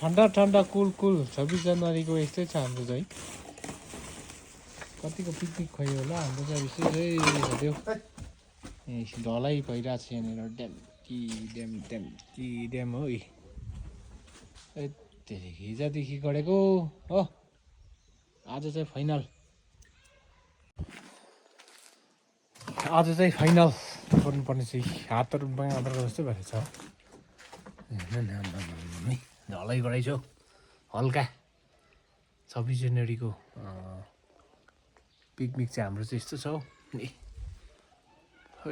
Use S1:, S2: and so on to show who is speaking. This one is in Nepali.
S1: ठन्डा ठन्डा कुल 26 जनवरीको यस्तै छ हाम्रो चाहिँ कतिको पिकनिक खै होला हाम्रो चाहिँ विशेष ढलाइ भइरहेको छ यहाँनिर ड्याम हो हिजोदेखि गरेको हो आज चाहिँ फाइनल गर्नुपर्ने चाहिँ हातहरू बाँधेर जस्तो भएको छ ढलाइ गराइछ हल्का 26 जनवरीको पिकनिक चाहिँ हाम्रो चाहिँ यस्तो छ हौ